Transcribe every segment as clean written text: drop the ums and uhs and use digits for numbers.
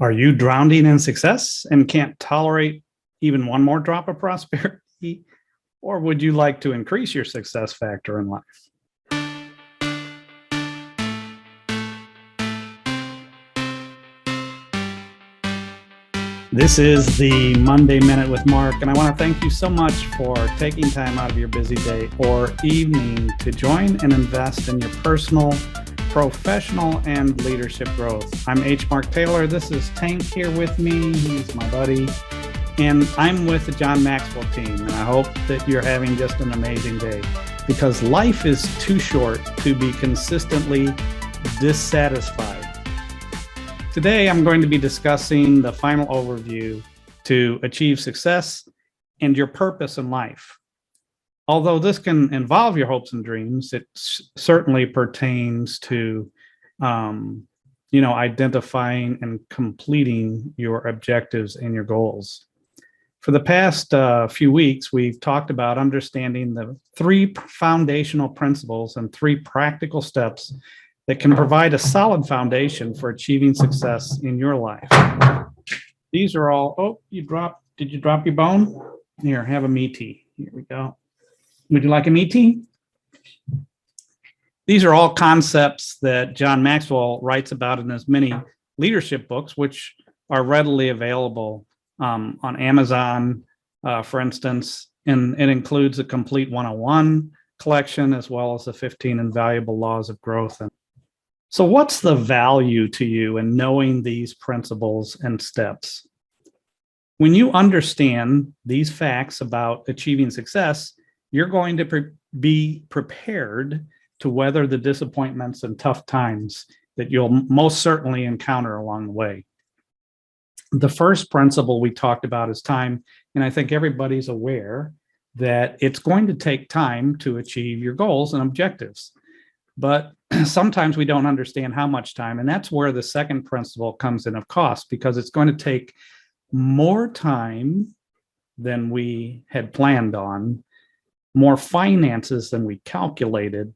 Are you drowning in success and can't tolerate even one more drop of prosperity? Or would you like to increase your success factor in life? This is the Monday Minute with Mark, and I want to thank you so much for taking time out of your busy day or evening to join and invest in your personal, professional, and leadership growth. I'm H. Mark Taylor. This is Tank here with me. He's my buddy. And I'm with the John Maxwell team, and I hope that you're having just an amazing day because life is too short to be consistently dissatisfied. Today, I'm going to be discussing the final overview to achieve success and your purpose in life. Although this can involve your hopes and dreams, it certainly pertains to, identifying and completing your objectives and your goals. For the past few weeks, we've talked about understanding the three foundational principles and three practical steps that can provide a solid foundation for achieving success in your life. These are all, did you drop your bone? Here, have a meaty. Here we go. Would you like a meaty? These are all concepts that John Maxwell writes about in his many leadership books, which are readily available on Amazon, for instance, and it includes a complete 101 collection as well as the 15 invaluable laws of growth. So what's the value to you in knowing these principles and steps? When you understand these facts about achieving success, you're going to be prepared to weather the disappointments and tough times that you'll most certainly encounter along the way. The first principle we talked about is time, and I think everybody's aware that it's going to take time to achieve your goals and objectives. But sometimes we don't understand how much time, and that's where the second principle comes in of cost, because it's going to take more time than we had planned on, more finances than we calculated.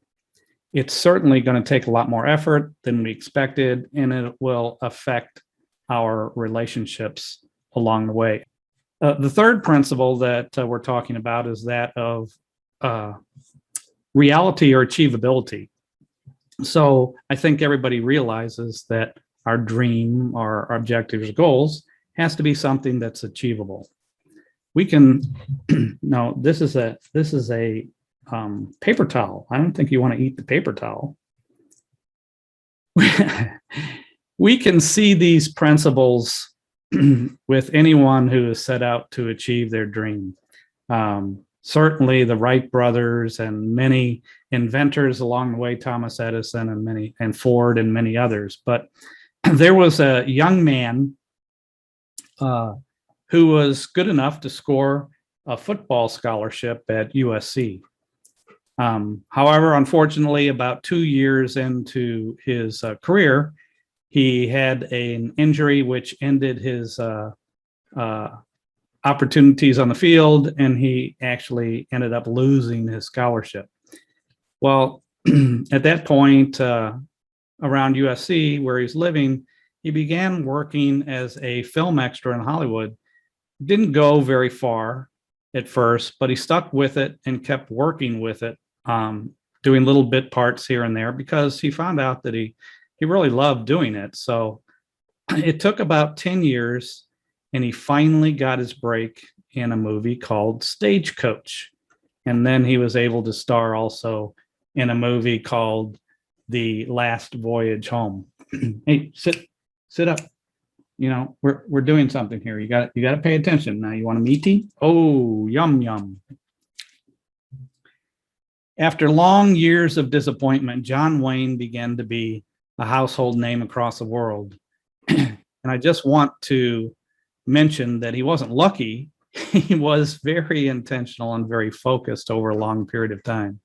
It's certainly going to take a lot more effort than we expected, and it will affect our relationships along the way. The third principle that we're talking about is that of reality or achievability. So I think everybody realizes that our dream, our objectives, goals has to be something that's achievable. We can, no, this is a paper towel. I don't think you want to eat the paper towel. We can see these principles with anyone who has set out to achieve their dream. Certainly the Wright brothers and many inventors along the way, Thomas Edison and Ford and many others. But there was a young man who was good enough to score a football scholarship at USC. However, unfortunately, about 2 years into his career, he had an injury which ended his opportunities on the field, and he actually ended up losing his scholarship. Well, at that point, around USC, where he's living, he began working as a film extra in Hollywood. Didn't go very far at first, but he stuck with it and kept working with it, doing little bit parts here and there because he found out that he really loved doing it. So it took about 10 years, and he finally got his break in a movie called Stagecoach. And then he was able to star also in a movie called The Last Voyage Home. Hey, sit up. You know, we're doing something here. You got to pay attention. Now, you want a meaty? Oh, yum, yum. After long years of disappointment, John Wayne began to be a household name across the world. And I just want to mention that he wasn't lucky. He was very intentional and very focused over a long period of time.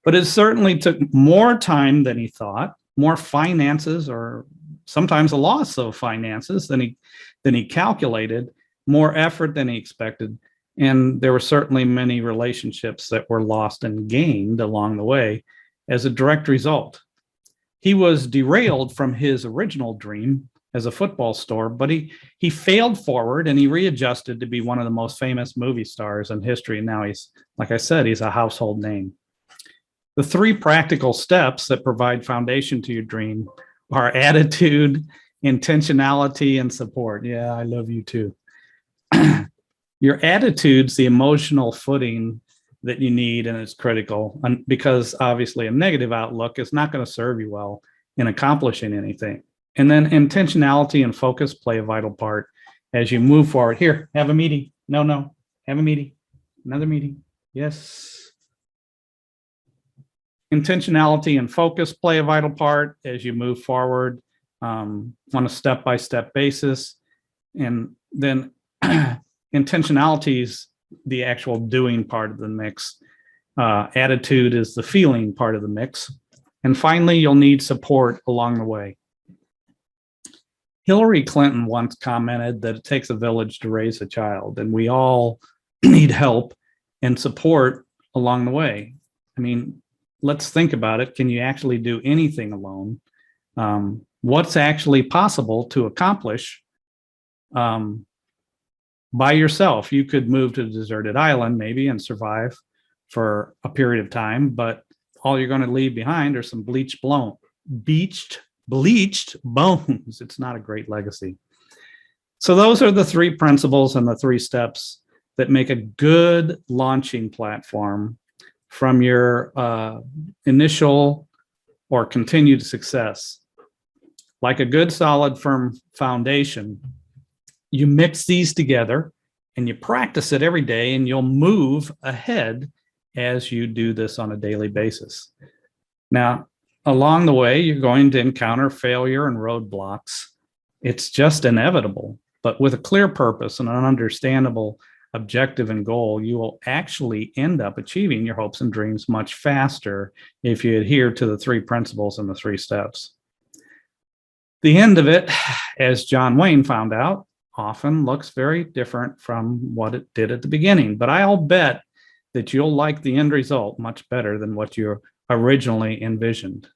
But it certainly took more time than he thought, more finances, or sometimes a loss of finances than he calculated, more effort than he expected. And there were certainly many relationships that were lost and gained along the way as a direct result. He was derailed from his original dream as a football star, but he failed forward and he readjusted to be one of the most famous movie stars in history. And now he's, like I said, he's a household name. The 3 practical steps that provide foundation to your dream are attitude, intentionality, and support. Yeah, I love you too. Your attitude's the emotional footing that you need, and it's critical, because obviously a negative outlook is not going to serve you well in accomplishing anything. And then intentionality and focus play a vital part as you move forward. Here, have a meeting. No, have a meeting. Another meeting. Yes. Intentionality and focus play a vital part as you move forward on a step-by-step basis. And then intentionality is the actual doing part of the mix. Attitude is the feeling part of the mix. And finally, you'll need support along the way. Hillary Clinton once commented that it takes a village to raise a child, and we all need help and support along the way. I mean, let's think about it. Can you actually do anything alone? What's actually possible to accomplish by yourself? You could move to a deserted island maybe and survive for a period of time, but all you're going to leave behind are some bleached bones. It's not a great legacy. So those are the 3 principles and the 3 steps that make a good launching platform from your initial or continued success. Like a good, solid, firm foundation, you mix these together and you practice it every day, and you'll move ahead as you do this on a daily basis. Now, along the way, you're going to encounter failure and roadblocks. It's just inevitable, but with a clear purpose and an understandable objective and goal, you will actually end up achieving your hopes and dreams much faster if you adhere to the 3 principles and the 3 steps. The end of it, as John Wayne found out, often looks very different from what it did at the beginning, but I'll bet that you'll like the end result much better than what you originally envisioned.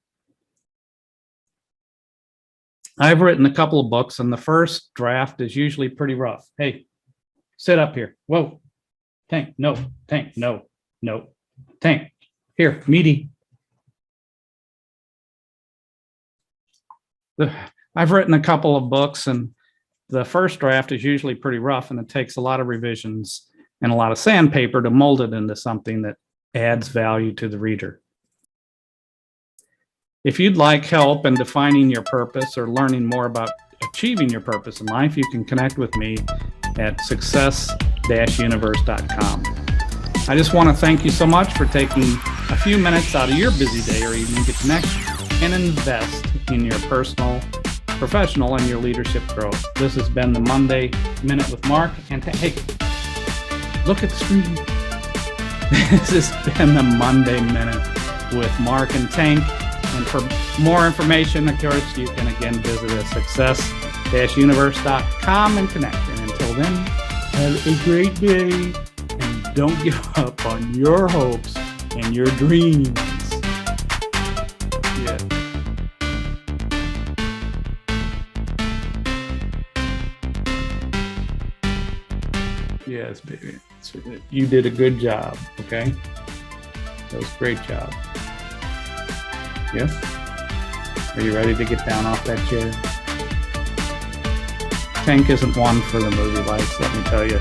I've written a couple of books, and the first draft is usually pretty rough. Hey, sit up here. Whoa. Tank, no. Tank, no. No. Tank, here, meaty. I've written a couple of books, and the first draft is usually pretty rough, and it takes a lot of revisions and a lot of sandpaper to mold it into something that adds value to the reader. If you'd like help in defining your purpose or learning more about achieving your purpose in life, you can connect with me at success-universe.com. I just want to thank you so much for taking a few minutes out of your busy day or evening to connect and invest in your personal, professional, and your leadership growth. This has been the Monday Minute with Mark. And hey, look at the screen. This has been the Monday Minute with Mark and Tank. And for more information, of course, you can again visit us success-universe.com and connect. And until then, have a great day and don't give up on your hopes and your dreams. Yeah. Yes, baby. You did a good job, okay? That was a great job. Yes? Are you ready to get down off that chair? Tank isn't one for the movie lights, let me tell you.